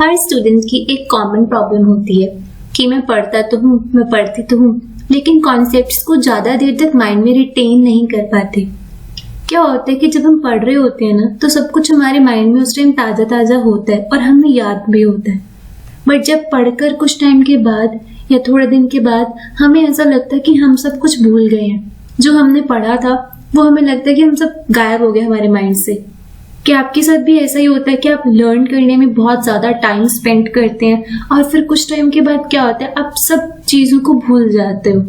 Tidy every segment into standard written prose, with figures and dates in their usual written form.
हर student की एक common problem होती है कि मैं पढ़ता तो हूँ, मैं पढ़ती तो हूँ, लेकिन कॉन्सेप्ट्स को ज्यादा देर तक माइंड में रिटेन नहीं कर पाते। क्या होता है कि जब हम पढ़ रहे होते हैं ना, तो सब कुछ हमारे माइंड में उस टाइम ताजा ताजा होता है और हमें याद भी होता है। बट जब पढ़कर कुछ टाइम के बाद या थोड़े दिन के बाद हमें ऐसा लगता है कि हम सब कुछ भूल गए हैं। जो हमने पढ़ा था वो हमें लगता है कि हम सब गायब हो गए हमारे माइंड से। क्या आपके साथ भी ऐसा ही होता है कि आप लर्न करने में बहुत ज्यादा टाइम स्पेंड करते हैं और फिर कुछ टाइम के बाद क्या होता है, आप सब चीजों को भूल जाते हो?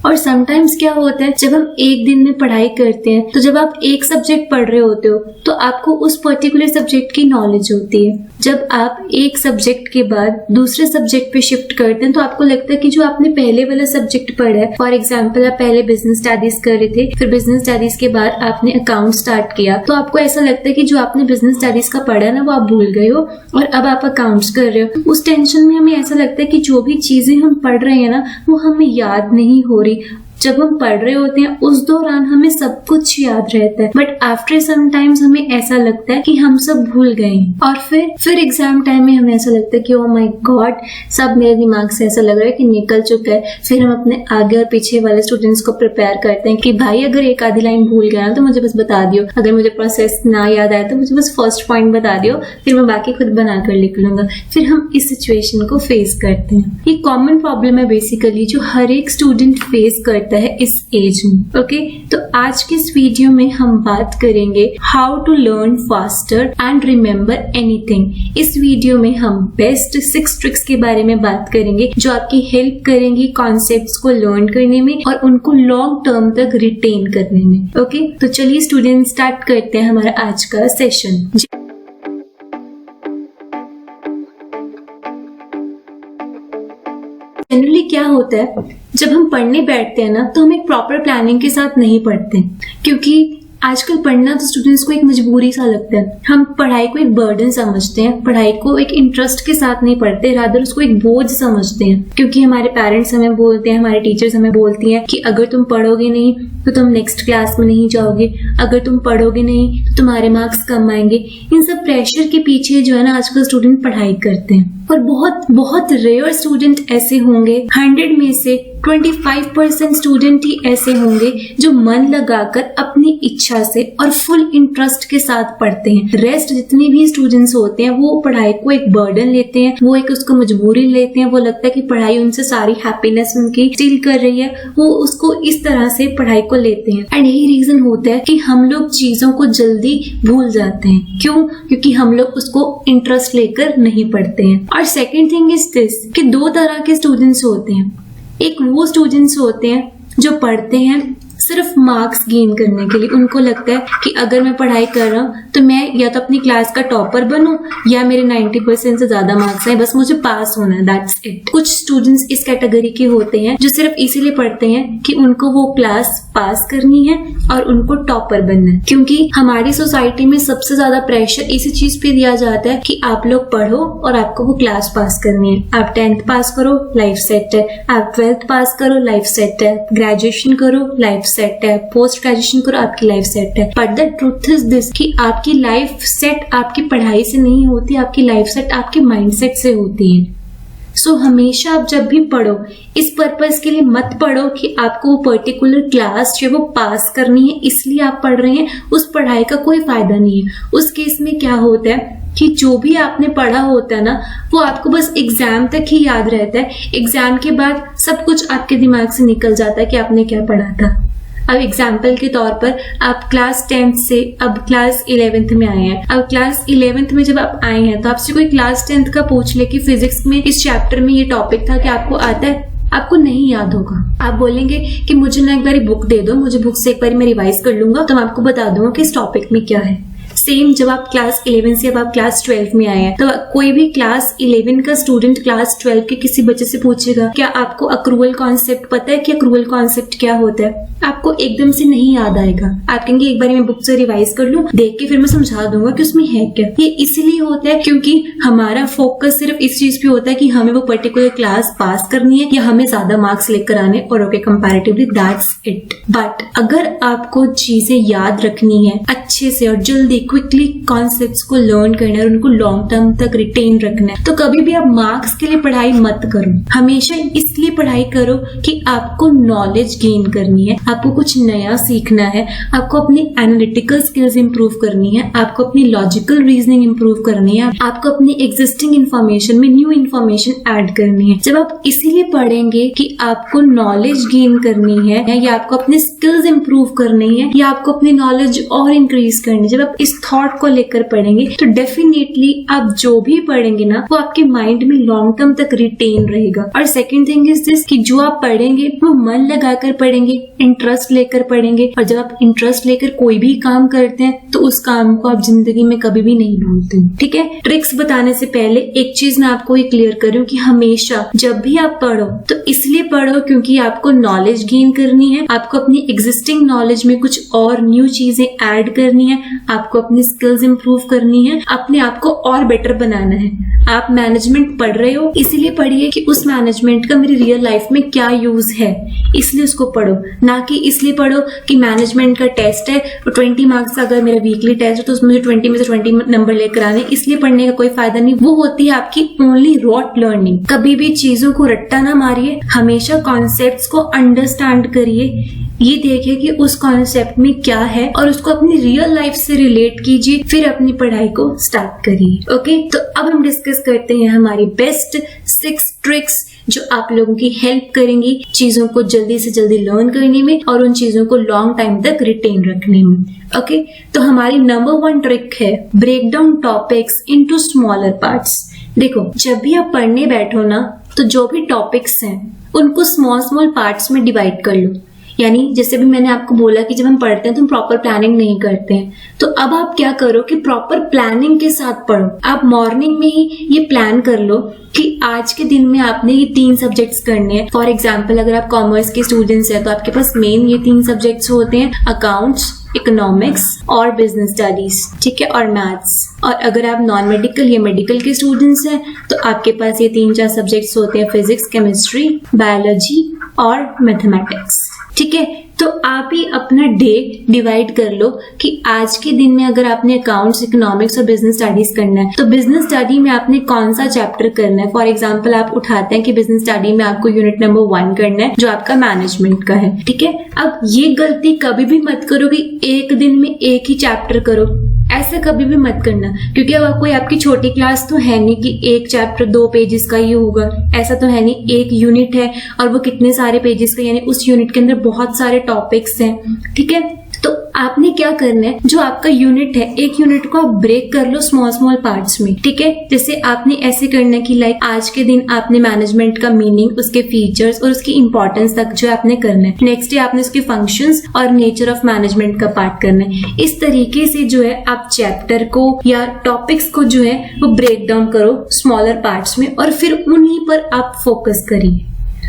और समटाइम्स क्या होता है, जब हम एक दिन में पढ़ाई करते हैं तो जब आप एक सब्जेक्ट पढ़ रहे होते हो तो आपको उस पर्टिकुलर सब्जेक्ट की नॉलेज होती है। जब आप एक सब्जेक्ट के बाद दूसरे सब्जेक्ट पे शिफ्ट करते हैं तो आपको लगता है कि जो आपने पहले वाला सब्जेक्ट पढ़ा है, फॉर एग्जाम्पल आप पहले बिजनेस स्टडीज कर रहे थे, फिर बिजनेस स्टडीज के बाद आपने अकाउंट स्टार्ट किया, तो आपको ऐसा लगता है कि जो आपने बिजनेस स्टडीज का पढ़ा ना वो आप भूल गए हो और अब आप अकाउंट्स कर रहे हो। उस टेंशन में हमें ऐसा लगता है कि जो भी चीजें हम पढ़ रहे हैं ना वो हमें याद नहीं हो रही। जब हम पढ़ रहे होते हैं उस दौरान हमें सब कुछ याद रहता है, बट आफ्टर सम टाइम्स हमें ऐसा लगता है कि हम सब भूल गए। और फिर एग्जाम टाइम में हमें ऐसा लगता है कि ओह माय गॉड, सब मेरे दिमाग से ऐसा लग रहा है कि निकल चुका है। फिर हम अपने आगे और पीछे वाले स्टूडेंट्स को प्रिपेयर करते हैं कि भाई अगर एक आधी लाइन भूल गया तो मुझे बस बता दियो, अगर मुझे प्रोसेस ना याद आया तो मुझे बस फर्स्ट पॉइंट बता दियो, फिर मैं बाकी खुद बनाकर लिख लूंगा। फिर हम इस सिचुएशन को फेस करते हैं। ये कॉमन प्रॉब्लम है बेसिकली जो हर एक स्टूडेंट फेस करता है इस एज में। ओके, तो आज के इस वीडियो में हम बात करेंगे how to learn faster and remember anything. इस वीडियो में हम बेस्ट 6 ट्रिक्स के बारे में बात करेंगे जो आपकी हेल्प करेंगी कॉन्सेप्ट्स को लर्न करने में और उनको लॉन्ग टर्म तक रिटेन करने में। ओके, तो चलिए स्टूडेंट स्टार्ट करते हैं हमारा आज का सेशन। जनरली क्या होता है, जब हम पढ़ने बैठते हैं ना तो हम एक प्रॉपर प्लानिंग के साथ नहीं पढ़ते, क्योंकि आजकल पढ़ना तो स्टूडेंट्स को एक मजबूरी सा लगता है। हम पढ़ाई को एक बर्डन समझते हैं, पढ़ाई को एक इंटरेस्ट के साथ नहीं पढ़ते, रादर उसको एक बोझ समझते हैं। क्योंकि हमारे पेरेंट्स हमें बोलते हैं, हमारे टीचर्स हमें बोलती हैं कि अगर तुम पढ़ोगे नहीं तो तुम नेक्स्ट क्लास में नहीं जाओगे, अगर तुम पढ़ोगे नहीं तो तुम्हारे मार्क्स कम आएंगे। इन सब प्रेशर के पीछे जो है ना आजकल स्टूडेंट पढ़ाई करते हैं। और बहुत बहुत रेयर स्टूडेंट ऐसे होंगे, 100 में से 25% स्टूडेंट ही ऐसे होंगे जो मन लगाकर अपनी इच्छा से और फुल इंटरेस्ट के साथ पढ़ते हैं। रेस्ट जितने भी स्टूडेंट्स होते हैं वो पढ़ाई को एक बर्डन लेते हैं, वो एक उसको मजबूरी लेते हैं। वो लगता है कि पढ़ाई उनसे सारी हैप्पीनेस उनकी स्टील कर रही है, वो उसको इस तरह से पढ़ाई को लेते हैं। एंड यही रीजन होता है कि हम लोग चीजों को जल्दी भूल जाते हैं। क्यों? क्योंकि हम लोग उसको इंटरेस्ट लेकर नहीं पढ़ते हैं। और सेकेंड थिंग इज दिस कि 2 तरह के स्टूडेंट्स होते हैं। एक वो स्टूडेंट्स होते हैं जो पढ़ते हैं सिर्फ मार्क्स गेन करने के लिए। उनको लगता है कि अगर मैं पढ़ाई कर रहा हूँ तो मैं या तो अपनी क्लास का टॉपर बनूं या मेरे 90% से ज्यादा मार्क्स आए, बस मुझे पास होना है, दैट्स इट। कुछ स्टूडेंट्स इस कैटेगरी के होते हैं जो सिर्फ इसीलिए पढ़ते हैं कि उनको वो क्लास पास करनी है और उनको टॉपर बनना है। क्योंकि हमारी सोसाइटी में सबसे ज्यादा प्रेशर इसी चीज पे दिया जाता है कि आप लोग पढ़ो और आपको वो क्लास पास करनी है। आप 10th पास करो, लाइफ सेट है। आप 12th पास करो, लाइफ सेट है। ग्रेजुएशन करो, लाइफ सेट है। पोस्ट ग्रेजुएशन करो, आपकी लाइफ सेट है। But the truth is this कि आपकी लाइफ सेट आपकी पढ़ाई से नहीं होती, आपकी लाइफ सेट आपके माइंडसेट से होती है। सो हमेशा आप जब भी पढ़ो इस पर्पस के लिए मत पढ़ो कि आपको वो पर्टिकुलर क्लास जो वो पास करनी है इसलिए आप पढ़ रहे हैं। उस पढ़ाई का कोई फायदा नहीं है। उस केस में क्या होता है कि जो भी आपने पढ़ा होता है ना वो आपको बस एग्जाम तक ही याद रहता है। एग्जाम के बाद सब कुछ आपके दिमाग से निकल जाता है कि आपने क्या पढ़ा था। अब एग्जाम्पल के तौर पर आप क्लास 10th से अब क्लास 11th में आए हैं। अब क्लास 11th में जब आप आए हैं तो आपसे कोई क्लास 10th का पूछ ले कि फिजिक्स में इस चैप्टर में ये टॉपिक था, कि आपको आता है? आपको नहीं याद होगा। आप बोलेंगे कि मुझे ना एक बार बुक दे दो, मुझे बुक से एक बार मैं रिवाइज कर लूंगा तो मैं आपको बता दूंगा कि इस टॉपिक में क्या है। सेम जब आप क्लास 11 से अब आप क्लास 12 में आए हैं तो कोई भी क्लास 11 का स्टूडेंट क्लास 12 के किसी बच्चे से पूछेगा क्या आपको अक्रूवल कॉन्सेप्ट पता है कि अक्रूवल कॉन्सेप्ट क्या होता है, आपको एकदम से नहीं याद आएगा। आप कहेंगे एक बार मैं बुक से रिवाइज कर लूं, देख के फिर मैं समझा दूंगा कि उसमें है क्या। ये इसीलिए होता है क्योंकि हमारा फोकस सिर्फ इस चीज पे होता है कि हमें वो पर्टिकुलर क्लास पास करनी है या हमें ज्यादा मार्क्स लेकर आने और okay comparatively that's it. But अगर आपको चीजें याद रखनी है अच्छे से और जल्दी क्विकली कॉन्सेप्ट्स को लर्न करना है और उनको लॉन्ग टर्म तक रिटेन रखना है, तो कभी भी आप मार्क्स के लिए पढ़ाई मत करो। हमेशा इसलिए पढ़ाई करो कि आपको नॉलेज गेन करनी है, आपको कुछ नया सीखना है, आपको अपनी एनालिटिकल स्किल्स इंप्रूव करनी है, आपको अपनी लॉजिकल रीजनिंग इंप्रूव करनी है, आपको अपनी एग्जिस्टिंग इंफॉर्मेशन में न्यू इंफॉर्मेशन ऐड करनी है। जब आप इसीलिए पढ़ेंगे कि आपको नॉलेज गेन करनी है या आपको अपने स्किल्स इंप्रूव करनी है या आपको अपनी नॉलेज और इंक्रीज करनी है, जब आप इस थॉट को लेकर पढ़ेंगे तो डेफिनेटली आप जो भी पढ़ेंगे ना वो आपके माइंड में लॉन्ग टर्म तक रिटेन रहेगा। और सेकंड थिंग इज दिस कि जो आप पढ़ेंगे वो मन लगाकर पढ़ेंगे, इंटरेस्ट लेकर पढ़ेंगे, और जब आप इंटरेस्ट लेकर कोई भी काम करते हैं तो उस काम को आप जिंदगी में कभी भी नहीं भूलते। ठीक है, ट्रिक्स बताने से पहले एक चीज मैं आपको ये क्लियर करूं कि हमेशा जब भी आप पढ़ो तो इसलिए पढ़ो क्योंकि आपको नॉलेज गेन करनी है, आपको अपनी एग्जिस्टिंग नॉलेज में कुछ और न्यू चीजें ऐड करनी है, आपको अपनी स्किल्स इंप्रूव करनी है, अपने आप को और बेटर बनाना है। आप मैनेजमेंट पढ़ रहे हो इसलिए पढ़िए कि उस मैनेजमेंट का मेरी रियल लाइफ में क्या यूज है, इसलिए उसको पढ़ो, ना कि इसलिए पढ़ो कि मैनेजमेंट का टेस्ट है तो 20 मार्क्स का अगर मेरा वीकली टेस्ट है तो उसमें 20 में से 20 नंबर लेकर आने, इसलिए पढ़ने का कोई फायदा नहीं। वो होती है आपकी ओनली रॉट लर्निंग। कभी भी चीजों को रट्टा ना मारिए, हमेशा कॉन्सेप्ट्स को अंडरस्टैंड करिए, ये देखिए कि उस कॉन्सेप्ट में क्या है और उसको अपनी रियल लाइफ से रिलेट कीजिए, फिर अपनी पढ़ाई को स्टार्ट करिए। ओके, तो अब हम डिस्कस करते हैं हमारी बेस्ट 6 ट्रिक्स जो आप लोगों की हेल्प करेंगी चीजों को जल्दी से जल्दी लर्न करने में और उन चीजों को लॉन्ग टाइम तक रिटेन रखने में। ओके, तो हमारी नंबर 1 ट्रिक है break down topics into smaller parts. देखो, जब भी आप पढ़ने बैठो ना तो जो भी टॉपिक्स हैं उनको स्मॉल स्मॉल पार्ट्स में डिवाइड कर लो। यानी जैसे भी मैंने आपको बोला कि जब हम पढ़ते हैं तो हम प्रॉपर प्लानिंग नहीं करते हैं, तो अब आप क्या करो कि प्रॉपर प्लानिंग के साथ पढ़ो। आप मॉर्निंग में ही ये प्लान कर लो कि आज के दिन में आपने ये 3 सब्जेक्ट्स करने हैं। फॉर एग्जाम्पल, अगर आप कॉमर्स के स्टूडेंट्स हैं तो आपके पास मेन ये 3 सब्जेक्ट्स होते हैं, अकाउंट्स, इकोनॉमिक्स और बिजनेस स्टडीज, ठीक है, और मैथ्स। और अगर आप नॉन मेडिकल या मेडिकल के स्टूडेंट्स हैं तो आपके पास ये 3-4 सब्जेक्ट्स होते हैं, फिजिक्स, केमिस्ट्री, बायोलॉजी और मैथमेटिक्स। ठीक है, तो आप ही अपना डे डिवाइड कर लो कि आज के दिन में अगर आपने अकाउंट्स, इकोनॉमिक्स और बिजनेस स्टडीज करना है तो बिजनेस स्टडी में आपने कौन सा चैप्टर करना है। फॉर एग्जांपल, आप उठाते हैं कि बिजनेस स्टडी में आपको यूनिट नंबर 1 करना है जो आपका मैनेजमेंट का है। ठीक है, अब ये गलती कभी भी मत करो कि एक दिन में एक ही चैप्टर करो, ऐसा कभी भी मत करना, क्योंकि अब कोई आपकी छोटी क्लास तो है नहीं कि एक चैप्टर 2 पेजेस का ही होगा, ऐसा तो है नहीं। एक यूनिट है और वो कितने सारे पेजेस का, यानी उस यूनिट के अंदर बहुत सारे टॉपिक्स हैं। ठीक है, तो आपने क्या करना है, जो आपका यूनिट है एक यूनिट को आप ब्रेक कर लो स्मॉल स्मॉल पार्ट्स में। ठीक है, जैसे आपने ऐसे करना है कि लाइक आज के दिन आपने मैनेजमेंट का मीनिंग, उसके फीचर्स और उसकी इंपॉर्टेंस तक जो आपने करना है। नेक्स्ट डे आपने उसके फंक्शंस और नेचर ऑफ मैनेजमेंट का पार्ट करना है। इस तरीके से जो है आप चैप्टर को या टॉपिक्स को जो है वो ब्रेक डाउन करो स्मॉलर पार्ट्स में और फिर उन्हीं पर आप फोकस करिए।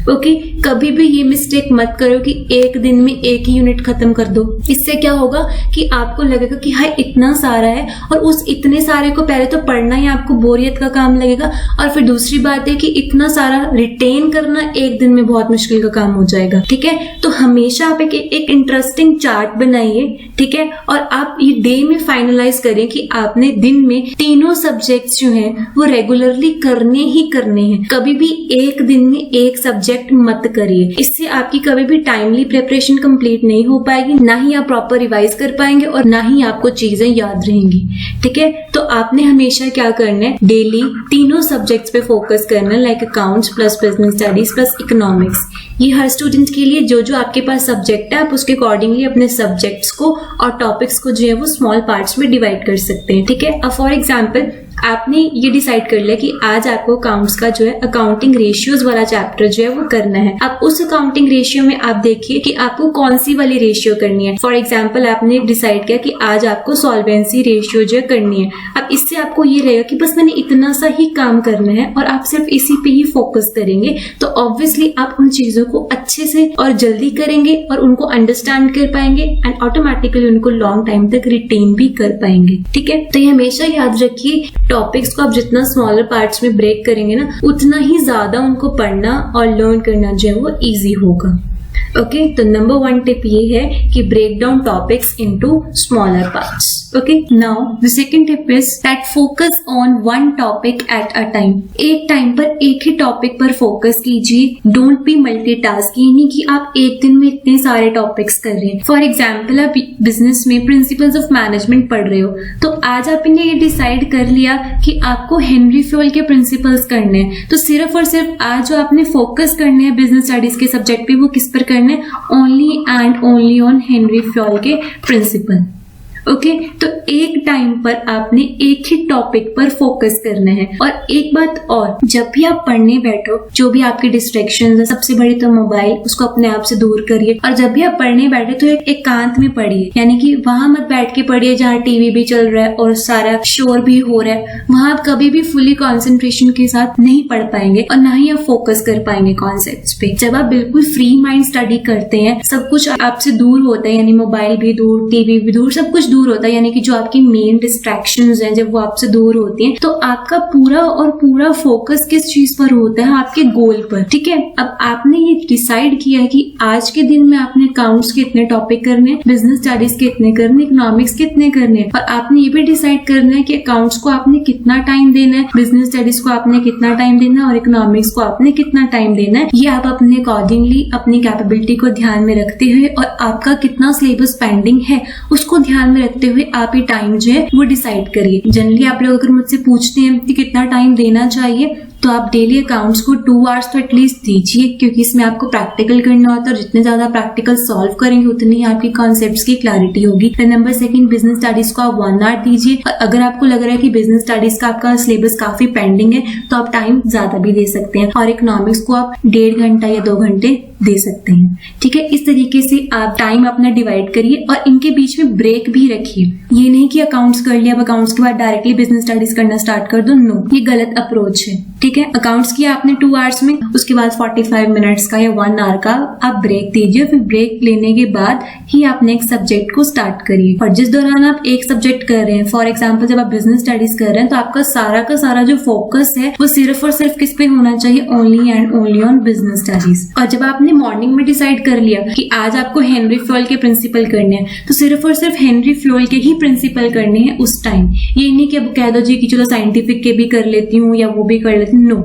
ओके, कभी भी ये मिस्टेक मत करो कि एक दिन में एक ही यूनिट खत्म कर दो। इससे क्या होगा कि आपको लगेगा कि हाय इतना सारा है और उस इतने सारे को पहले तो पढ़ना ही आपको बोरियत का काम लगेगा, और फिर दूसरी बात है कि इतना सारा रिटेन करना एक दिन में बहुत मुश्किल का काम हो जाएगा। ठीक है, तो हमेशा आप एक इंटरेस्टिंग चार्ट बनाइए। ठीक है, और आप ये डे में फाइनलाइज करें कि आपने दिन में तीनों सब्जेक्ट्स जो हैं वो रेगुलरली करने ही करने हैं। कभी भी एक दिन में एक सब्जेक्ट मत करिए, इससे आपकी कभी भी टाइमली प्रिपरेशन कंप्लीट नहीं हो पाएगी, ना ही आप प्रॉपर रिवाइज कर पाएंगे और ना ही आपको चीजें याद रहेंगी। ठीक है, तो आपने हमेशा क्या करना है, डेली तीनों सब्जेक्ट्स पे फोकस करना है, like accounts plus business studies plus economics. ये हर स्टूडेंट के लिए जो जो आपके पास सब्जेक्ट है आप उसके अकॉर्डिंगली अपने सब्जेक्ट्स को और टॉपिक्स को जो है वो स्मॉल पार्ट्स में डिवाइड कर सकते हैं। ठीक है, अब फॉर एग्जाम्पल आपने ये डिसाइड कर लिया कि आज आपको अकाउंट्स का जो है अकाउंटिंग रेशियोज वाला चैप्टर जो है वो करना है। अब उस अकाउंटिंग रेशियो में आप देखिए कि आपको कौन सी वाली रेशियो करनी है। फॉर एग्जांपल, आपने डिसाइड किया कि आज आपको सॉल्वेंसी रेशियो जो है करनी है। अब इससे आपको ये रहेगा कि बस मैंने इतना सा ही काम करना है और आप सिर्फ इसी पे ही फोकस करेंगे, तो ऑब्वियसली आप उन चीजों को अच्छे से और जल्दी करेंगे और उनको अंडरस्टैंड कर पाएंगे एंड ऑटोमेटिकली उनको लॉन्ग टाइम तक रिटेन भी कर पाएंगे। ठीक है, तो ये हमेशा याद रखिए, टॉपिक्स को आप जितना स्मॉलर पार्ट्स में ब्रेक करेंगे ना उतना ही ज्यादा उनको पढ़ना और लर्न करना जो है वो इजी होगा। ओके, तो नंबर 1 टिप ये है कि break down topics into smaller parts. Okay, now the second tip is that focus on one topic at a time. एक टाइम पर एक ही टॉपिक पर फोकस कीजिए. Don't be multitask. ये नहीं कि आप एक दिन में इतने सारे टॉपिक्स कर रहे हैं. फॉर एग्जाम्पल, आप बिजनेस में प्रिंसिपल्स ऑफ मैनेजमेंट पढ़ रहे हो, तो आज आपने ये डिसाइड कर लिया कि आपको हेनरी फ्योल के प्रिंसिपल्स करने हैं, तो सिर्फ और सिर्फ आज जो आपने फोकस करने हैं बिजनेस स्टडीज के सब्जेक्ट पे, वो किस पर करने हैं? Only and only on Henry Fayol के प्रिंसिपल. ओके, तो एक टाइम पर आपने एक ही टॉपिक पर फोकस करना है. और एक बात और, जब भी आप पढ़ने बैठो, जो भी आपके डिस्ट्रैक्शंस है, सबसे बड़ी तो मोबाइल, उसको अपने आप से दूर करिए. और जब भी आप पढ़ने बैठे तो एक एकांत में पढ़िए, यानी कि वहां मत बैठ के पढ़िए जहाँ टीवी भी चल रहा है और सारा शोर भी हो रहा है. वहां आप कभी भी फुली कॉन्सेंट्रेशन के साथ नहीं पढ़ पाएंगे और ना ही आप फोकस कर पाएंगे कॉन्सेप्ट्स पे. जब आप बिल्कुल फ्री माइंड स्टडी करते हैं, सब कुछ आपसे दूर होता है, यानी मोबाइल भी दूर, टीवी भी दूर, सब कुछ दूर होता है, यानी कि जो आपकी मेन डिस्ट्रैक्शंस हैं जब वो आपसे दूर होती हैं, तो आपका पूरा और पूरा फोकस किस चीज पर होता है? आपके गोल पर. ठीक है, अब आपने ये डिसाइड किया है कि आज के दिन में आपने अकाउंट्स के इतने टॉपिक करने, बिजनेस स्टडीज के इतने करने, इकोनॉमिक्स के इतने करने, और आपने ये भी डिसाइड करना है कि अकाउंट्स को आपने कितना टाइम देना है, बिजनेस स्टडीज को आपने कितना टाइम देना है और इकोनॉमिक्स को आपने कितना टाइम देना है. ये आप अपने अकॉर्डिंगली अपनी कैपेबिलिटी को ध्यान में रखते हुए और आपका कितना सिलेबस पेंडिंग है उसको ध्यान में रखते हुए आप ये टाइम जो है वो डिसाइड करिए. जनरली आप लोग अगर मुझसे पूछते हैं कि कितना टाइम देना चाहिए, तो आप डेली अकाउंट्स को 2 आवर्स तो एटलीस्ट दीजिए, क्योंकि इसमें आपको प्रैक्टिकल करना होता है और जितने ज्यादा प्रैक्टिकल सॉल्व करेंगे उतनी ही आपकी कॉन्सेप्ट्स की क्लैरिटी होगी. नंबर 2, बिजनेस स्टडीज को आप 1 आवर दीजिए. और अगर आपको लग रहा है कि बिजनेस स्टडीज का आपका सिलेबस काफी पेंडिंग है, तो आप टाइम ज्यादा भी दे सकते हैं. और इकोनॉमिक्स को आप 1.5 घंटा या 2 घंटे दे सकते हैं. ठीक है, इस तरीके से आप टाइम अपना डिवाइड करिए और इनके बीच में ब्रेक भी रखिए. ये नहीं कि अकाउंट्स कर लिया, अब अकाउंट्स के बाद डायरेक्टली बिजनेस स्टडीज करना स्टार्ट कर दो. नो, ये गलत अप्रोच है. ठीक है, अकाउंट्स किया आपने 2 आवर्स में, उसके बाद 45 मिनट्स का या 1 आवर का आप ब्रेक दीजिए. फिर ब्रेक लेने के बाद ही आप नेक्स्ट सब्जेक्ट को स्टार्ट करिए. और जिस दौरान आप एक सब्जेक्ट कर रहे हैं, फॉर एग्जाम्पल जब आप बिजनेस स्टडीज कर रहे हैं, तो आपका सारा का सारा जो फोकस है वो सिर्फ और सिर्फ किस पे होना चाहिए? Only and only on business studies. और जब आपने मॉर्निंग में डिसाइड कर लिया कि आज आपको हेनरी फ्योल के प्रिंसिपल करने हैं, तो सिर्फ और सिर्फ हेनरी फ्योल के ही प्रिंसिपल करने हैं उस टाइम. ये नहीं कि अब कह दो जी कि चलो साइंटिफिक के भी कर लेती हूँ या वो भी कर लेती हूँ. No,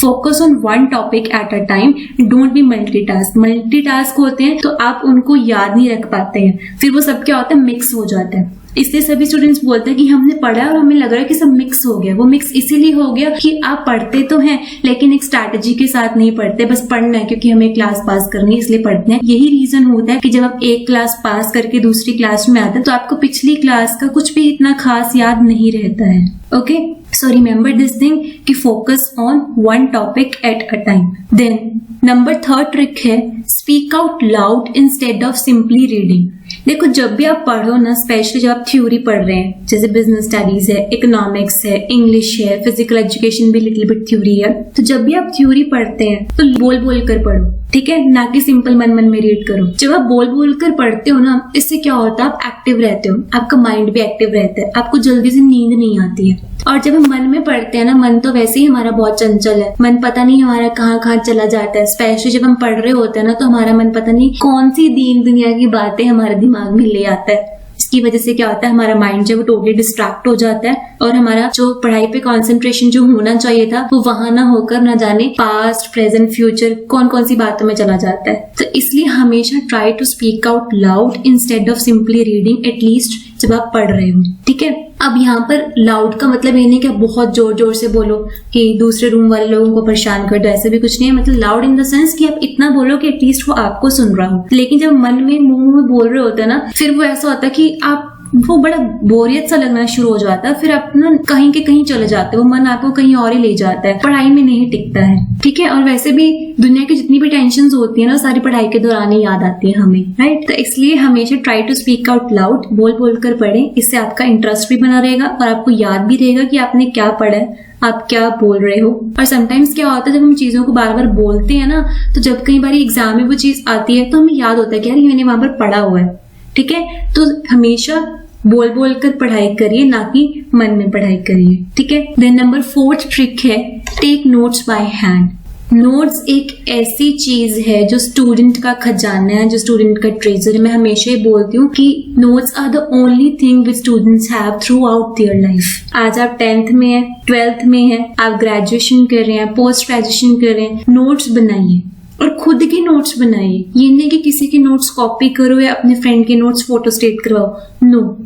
focus on one topic at a time. Don't be multitask. Multitask होते हैं तो आप उनको याद नहीं रख पाते हैं, फिर वो सब क्या होता है? मिक्स हो जाता है. इसलिए सभी स्टूडेंट्स बोलते हैं कि हमने पढ़ा और हमें लग रहा है कि सब मिक्स हो गया. वो मिक्स इसीलिए हो गया कि आप पढ़ते तो हैं लेकिन एक स्ट्रैटेजी के साथ नहीं पढ़ते. बस पढ़ना है क्योंकि हमें क्लास पास करनी है इसलिए पढ़ते हैं. यही रीजन होता है कि जब आप एक क्लास पास करके दूसरी क्लास में आते हैं तो आपको पिछली क्लास का कुछ भी इतना खास याद नहीं रहता है. Okay, so remember this thing कि focus on one topic at a time. Then number 3 trick है speak out loud instead of simply reading. देखो, जब भी आप पढ़ो ना, स्पेशली जब आप थ्योरी पढ़ रहे हैं, जैसे बिजनेस स्टडीज है, इकोनॉमिक्स है, इंग्लिश है, फिजिकल एजुकेशन भी लिटिल बिट थ्योरी है, तो जब भी आप थ्योरी पढ़ते हैं तो बोल बोल कर पढ़ो. ठीक है, ना कि सिंपल मन मन में रीड करो. जब आप बोल बोल कर पढ़ते हो ना, इससे क्या होता है? आप एक्टिव रहते हो, आपका माइंड भी एक्टिव रहता है, आपको जल्दी से नींद नहीं आती है. और जब हम मन में पढ़ते हैं ना, मन तो वैसे ही हमारा बहुत चंचल है, मन पता नहीं हमारा कहाँ कहाँ चला जाता है. स्पेशली जब हम पढ़ रहे होते हैं ना, तो हमारा मन पता नहीं कौन सी दीन दुनिया की बातें हमारे दिमाग में ले आता है. इसकी वजह से क्या होता है? हमारा माइंड जो वो टोटली डिस्ट्रैक्ट हो जाता है और हमारा जो पढ़ाई पे कंसंट्रेशन जो होना चाहिए था वो वहां ना होकर ना जाने पास्ट, प्रेजेंट, फ्यूचर कौन कौन सी बातों में चला जाता है. तो इसलिए हमेशा try to speak out loud instead of simply reading, at least जब आप पढ़ रहे हो. ठीक है, अब यहाँ पर लाउड का मतलब ये नहीं कि आप बहुत जोर जोर से बोलो कि दूसरे रूम वाले लोगों को परेशान कर दो, ऐसे भी कुछ नहीं है. मतलब लाउड इन द सेंस कि आप इतना बोलो कि एटलीस्ट वो आपको सुन रहा हो. लेकिन जब मन में मुंह में बोल रहे होते हैं ना, फिर वो ऐसा होता है कि आप वो बड़ा बोरियत सा लगना शुरू हो जाता है. फिर आप ना कहीं के कहीं चले जाते हो, मन आपको कहीं और ही ले जाता है, पढ़ाई में नहीं टिकता है. ठीक है, और वैसे भी दुनिया की जितनी भी टेंशन होती है ना, सारी पढ़ाई के दौरान ही याद आती है हमें. राइट, तो इसलिए हमेशा try to speak out loud, बोल बोल कर पढ़ें. इससे आपका इंटरेस्ट भी बना रहेगा और आपको याद भी रहेगा कि आपने क्या पढ़ा है, आप क्या बोल रहे हो. और समटाइम्स क्या होता है, जब हम चीजों को बार बार बोलते हैं ना, तो जब कई बार एग्जाम में वो चीज आती है तो हमें याद होता है कि यार ये मैंने वहां पर पढ़ा हुआ है. ठीक है, तो हमेशा बोल बोल कर पढ़ाई करिए, ना कि मन में पढ़ाई करिए. ठीक है. देन नंबर 4 ट्रिक है take notes by hand. Notes एक ऐसी चीज है जो स्टूडेंट का खजाना है, जो स्टूडेंट का ट्रेजर है। मैं हमेशा ही बोलती हूँ कि notes are the only thing which students have throughout their life. आज आप 10th में हैं, 12th में हैं, आप ग्रेजुएशन कर रहे हैं, पोस्ट ग्रेजुएशन कर रहे हैं, नोट्स बनाइए और खुद के नोट्स बनाइए। ये नहीं कि किसी के नोट्स कॉपी करो या अपने फ्रेंड के नोट्स फोटोस्टेट करवाओ। नो,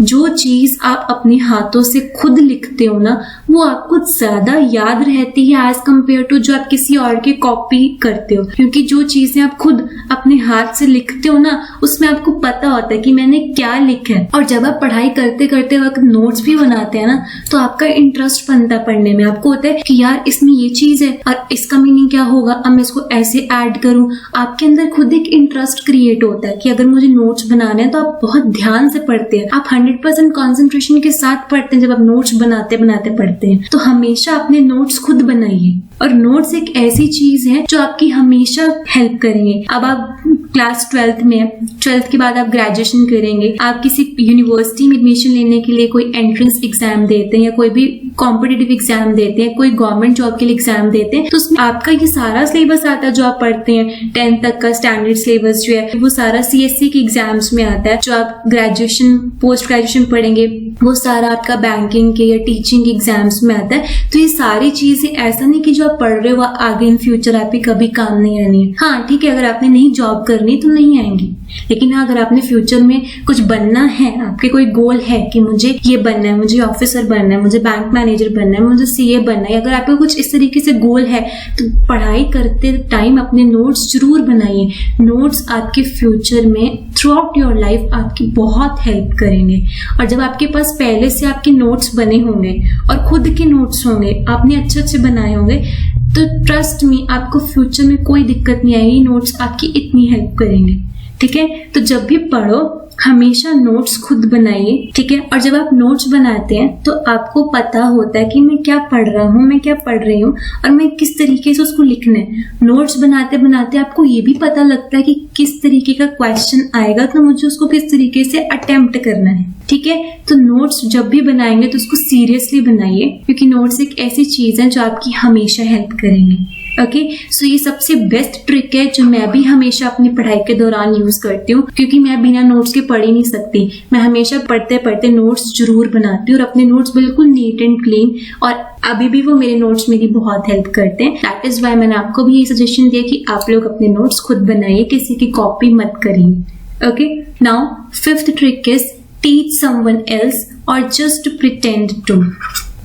जो चीज आप अपने हाथों से खुद लिखते हो ना, वो आपको ज्यादा याद रहती है एज कम्पेयर टू जो आप किसी और के कॉपी करते हो। क्योंकि जो चीजें आप खुद अपने हाथ से लिखते हो ना, उसमें आपको पता होता है कि मैंने क्या लिखा है। और जब आप पढ़ाई करते करते वक्त नोट्स भी बनाते हैं ना, तो आपका इंटरेस्ट बनता है पढ़ने में। आपको होता है कि यार इसमें ये चीज है और इसका मीनिंग क्या होगा, अब मैं इसको ऐसे ऐड करूं। आपके अंदर खुद एक इंटरेस्ट क्रिएट होता है कि अगर मुझे नोट्स बनाने हैं तो आप बहुत ध्यान से पढ़ते हैं, आप 100% कॉन्सेंट्रेशन के साथ पढ़ते हैं जब आप नोट्स बनाते बनाते पढ़ते हैं। तो हमेशा अपने नोट्स खुद बनाइए। और नोट्स एक ऐसी चीज है जो आपकी हमेशा हेल्प करेंगे। अब आप क्लास 12th में है, 12th के बाद आप ग्रेजुएशन करेंगे, आप किसी यूनिवर्सिटी में एडमिशन लेने के लिए कोई एंट्रेंस एग्जाम देते हैं या कोई भी कॉम्पिटिटिव एग्जाम देते हैं, कोई गवर्नमेंट जॉब के लिए एग्जाम देते हैं, तो उसमें आपका ये सारा सिलेबस आता है जो आप पढ़ते हैं। 10th तक का स्टैंडर्ड सिलेबस जो है वो सारा CSC के एग्जाम्स में आता है। जो आप ग्रेजुएशन पोस्ट ग्रेजुएशन पढ़ेंगे वो सारा आपका बैंकिंग के या टीचिंग एग्जाम्स में आता है। तो ये सारी चीजें ऐसा नहीं कि जो आप पढ़ रहे हो आगे इन फ्यूचर आपकी कभी काम नहीं आनी है। हाँ ठीक है, अगर आपने नहीं जॉब करनी तो नहीं आएंगी, लेकिन अगर आपने फ्यूचर में कुछ बनना है, आपके कोई गोल है कि मुझे ये बनना है, मुझे ऑफिसर बनना है, मुझे बैंक मैनेजर बनना है, मुझे CA बनना है, अगर आपका कुछ इस तरीके से गोल है तो पढ़ाई करते टाइम अपने नोट्स जरूर बनाइए। नोट्स आपके फ्यूचर में थ्रू आउट योर लाइफ आपकी बहुत हेल्प करेंगे। और जब आपके पास पहले से आपके नोट्स बने होंगे और खुद के नोट्स होंगे, आपने अच्छे अच्छे बनाए होंगे, तो ट्रस्ट मी आपको फ्यूचर में कोई दिक्कत नहीं आएगी। नोट्स आपकी इतनी हेल्प करेंगे। ठीक है, तो जब भी पढ़ो हमेशा नोट्स खुद बनाइए। ठीक है, और जब आप नोट्स बनाते हैं तो आपको पता होता है कि मैं क्या पढ़ रहा हूँ, मैं क्या पढ़ रही हूँ और मैं किस तरीके से उसको लिखना है। नोट्स बनाते बनाते आपको ये भी पता लगता है कि किस तरीके का क्वेश्चन आएगा, तो मुझे उसको किस तरीके से अटेम्प्ट करना है। ठीक है, तो नोट्स जब भी बनाएंगे तो उसको सीरियसली बनाइए, क्योंकि नोट्स एक ऐसी चीज है जो आपकी हमेशा हेल्प करेंगे। ओके, सो ये सबसे बेस्ट ट्रिक है जो मैं भी हमेशा अपनी पढ़ाई के दौरान यूज करती हूँ, क्योंकि मैं बिना नोट्स के पढ़ ही नहीं सकती। मैं हमेशा पढ़ते पढ़ते नोट्स जरूर बनाती हूँ और अपने नोट्स बिल्कुल नीट एंड क्लीन, और अभी भी वो मेरे नोट्स मेरी बहुत हेल्प करते हैं। दैट इज वाई मैंने आपको भी ये सजेशन दिया कि आप लोग अपने नोट्स खुद बनाइए, किसी की कॉपी मत करिए। Okay, now 5th trick is teach someone else और just pretend to.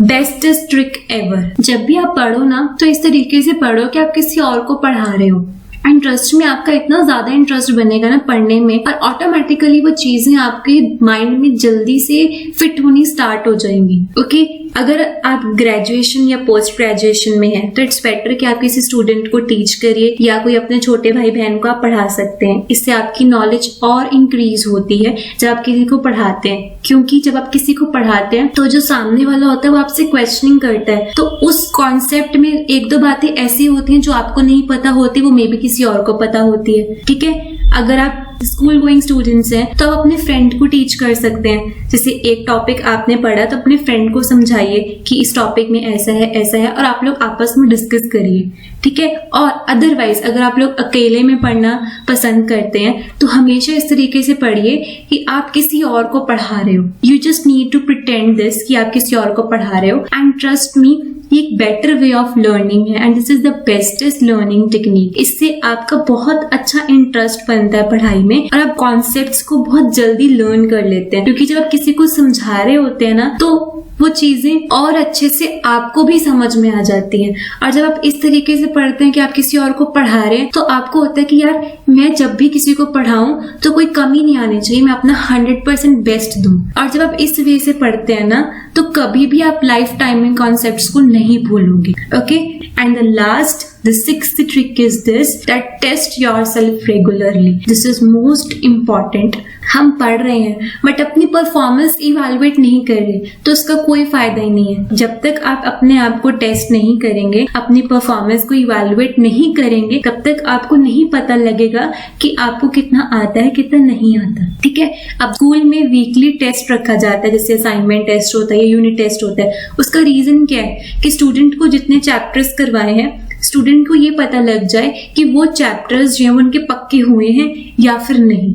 Bestest trick ever. जब भी आप पढ़ो ना तो इस तरीके से पढ़ो कि आप किसी और को पढ़ा रहे हो। इंटरेस्ट में आपका इतना ज्यादा इंटरेस्ट बनेगा ना पढ़ने में, और ऑटोमेटिकली वो चीजें आपके माइंड में जल्दी से फिट होनी स्टार्ट हो जाएंगी। ओके, अगर आप ग्रेजुएशन या पोस्ट ग्रेजुएशन में हैं तो इट्स बेटर कि आप किसी स्टूडेंट को टीच करिए या कोई अपने छोटे भाई बहन को आप पढ़ा सकते हैं। इससे आपकी नॉलेज और इंक्रीज होती है जब आप किसी को पढ़ाते हैं, क्योंकि जब आप किसी को पढ़ाते हैं तो जो सामने वाला होता है वो आपसे क्वेश्चनिंग करता है, तो उस कॉन्सेप्ट में एक दो बातें ऐसी होती हैं जो आपको नहीं पता होती, वो मे बी किसी और को पता होती है। ठीक है, अगर आप स्कूल गोइंग स्टूडेंट्स हैं तो आप अपने फ्रेंड को टीच कर सकते हैं। जैसे एक टॉपिक आपने पढ़ा तो अपने फ्रेंड को समझाइए कि इस टॉपिक में ऐसा है और आप लोग आपस में डिस्कस करिए। ठीक है, और अदरवाइज अगर आप लोग अकेले में पढ़ना पसंद करते हैं तो हमेशा इस तरीके से पढ़िए कि आप किसी और को पढ़ा रहे हो। You just need to pretend this कि आप किसी और को पढ़ा रहे हो, एंड ट्रस्ट मी ये एक बेटर वे ऑफ लर्निंग है, and this is the bestest learning technique. इससे आपका बहुत अच्छा इंटरेस्ट बनता है पढ़ाई में और आप कॉन्सेप्ट्स को बहुत जल्दी लर्न कर लेते हैं, क्योंकि जब आप किसी को समझा रहे होते हैं ना तो वो चीजें और अच्छे से आपको भी समझ में आ जाती हैं। और जब आप इस तरीके से पढ़ते हैं कि आप किसी और को पढ़ा रहे हैं तो आपको होता है कि यार मैं जब भी किसी को पढ़ाऊं तो कोई कमी नहीं आनी चाहिए, मैं अपना 100% बेस्ट दूं। और जब आप इस वे से पढ़ते हैं ना तो कभी भी आप लाइफ टाइम में कॉन्सेप्ट्स को नहीं भूलोगे। Okay, and the last, the 6th trick is this, that test yourself regularly. This is most important. हम पढ़ रहे हैं बट अपनी परफॉर्मेंस इवैल्यूएट नहीं कर रहे तो उसका कोई फायदा ही नहीं है। जब तक आप अपने आप को टेस्ट नहीं करेंगे, अपनी परफॉर्मेंस को इवैल्यूएट नहीं करेंगे, तब तक आपको नहीं पता लगेगा कि आपको कितना आता है कितना नहीं आता। ठीक है, अब स्कूल में वीकली टेस्ट रखा जाता है, जैसे असाइनमेंट टेस्ट होता है या यूनिट टेस्ट होता है। उसका रीजन क्या है कि स्टूडेंट को जितने चैप्टर्स करवाए हैं स्टूडेंट को ये पता लग जाए कि वो चैप्टर्स जो हैं वो उनके पक्के हुए हैं या फिर नहीं।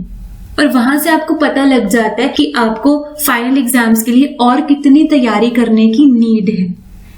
और वहां से आपको पता लग जाता है कि आपको फाइनल एग्जाम्स के लिए और कितनी तैयारी करने की नीड है।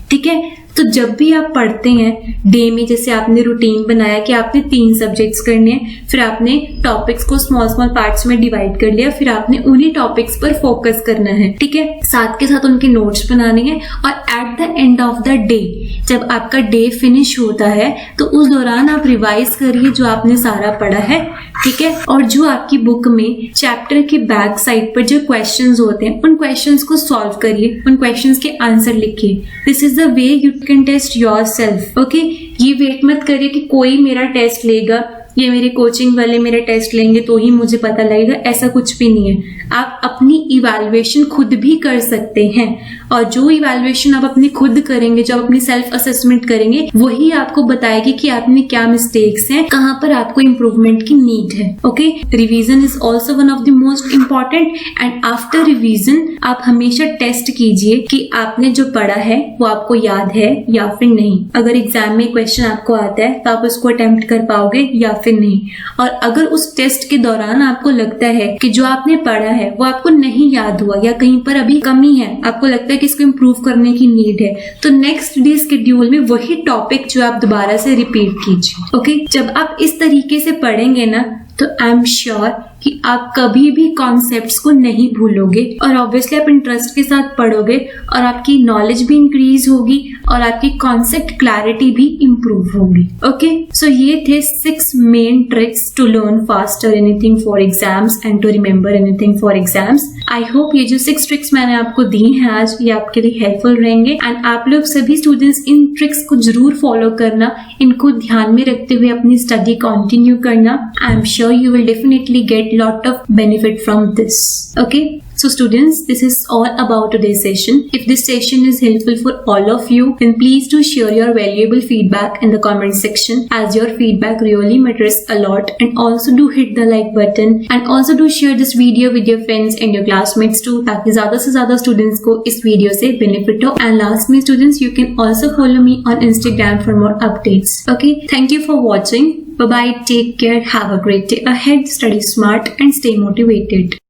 ठीक है, तो जब भी आप पढ़ते हैं डे में, जैसे आपने रूटीन बनाया कि आपने 3 सब्जेक्ट्स करने हैं, फिर आपने टॉपिक्स को स्मॉल स्मॉल पार्ट्स में डिवाइड कर लिया, फिर आपने उन्हीं टॉपिक्स पर फोकस करना है। ठीक है, साथ के साथ उनके नोट्स बनाने हैं। और at the end of the day, जब आपका डे फिनिश होता है तो उस दौरान आप रिवाइज करिए जो आपने सारा पढ़ा है। ठीक है, और जो आपकी बुक में चैप्टर के बैक साइड पर जो क्वेश्चंस होते हैं उन क्वेश्चंस को सॉल्व करिए, उन क्वेश्चंस के आंसर लिखिए। This is the way you can test yourself. Okay, ये वेट मत करिए कि कोई मेरा टेस्ट लेगा या मेरे कोचिंग वाले मेरा टेस्ट लेंगे तो ही मुझे पता लगेगा, ऐसा कुछ भी नहीं है। आप अपनी इवैल्यूएशन खुद भी कर सकते हैं, और जो इवैल्यूएशन आप अपनी खुद करेंगे, जो आप अपनी सेल्फ असेसमेंट करेंगे, वही आपको बताएगी कि आपने क्या मिस्टेक्स हैं, कहां पर आपको इम्प्रूवमेंट की नीड है। Okay, revision is also one of the most important. And after revision आप हमेशा टेस्ट कीजिए कि आपने जो पढ़ा है वो आपको याद है या फिर नहीं। अगर एग्जाम में क्वेश्चन आपको आता है तो आप उसको अटेम्प्ट कर पाओगे या फिर नहीं। और अगर उस टेस्ट के दौरान आपको लगता है कि जो आपने पढ़ा है वो आपको नहीं याद हुआ या कहीं पर अभी कमी है, आपको लगता है कि इसको इम्प्रूव करने की नीड है, तो नेक्स्ट डे शेड्यूल में वही टॉपिक जो आप दोबारा से रिपीट कीजिए। ओके, जब आप इस तरीके से पढ़ेंगे ना तो आई एम श्योर कि आप कभी भी कॉन्सेप्ट्स को नहीं भूलोगे, और ऑब्वियसली आप इंटरेस्ट के साथ पढ़ोगे और आपकी नॉलेज भी इंक्रीज होगी और आपकी कॉन्सेप्ट क्लैरिटी भी इंप्रूव होगी। ओके, सो ये थे 6 main tricks to learn faster anything for exams and to remember anything for exams. I hope ये जो 6 ट्रिक्स मैंने आपको दी हैं आज, ये आपके लिए हेल्पफुल रहेंगे। एंड आप लोग सभी स्टूडेंट्स इन ट्रिक्स को जरूर फॉलो करना, इनको ध्यान में रखते हुए अपनी स्टडी कंटिन्यू करना। I am sure you will definitely get lot of benefit from this. Okay, so students, this is all about today's session. If this session is helpful for all of you, then please do share your valuable feedback in the comment section, as your feedback really matters a lot. And also do hit the like button, and also do share this video with your friends and your classmates too, ताकि ज़्यादा से ज़्यादा students को इस video से benefit हो. And last में students, you can also follow me on Instagram for more updates. Okay, thank you for watching. Bye bye, take care, have a great day ahead, study smart and stay motivated.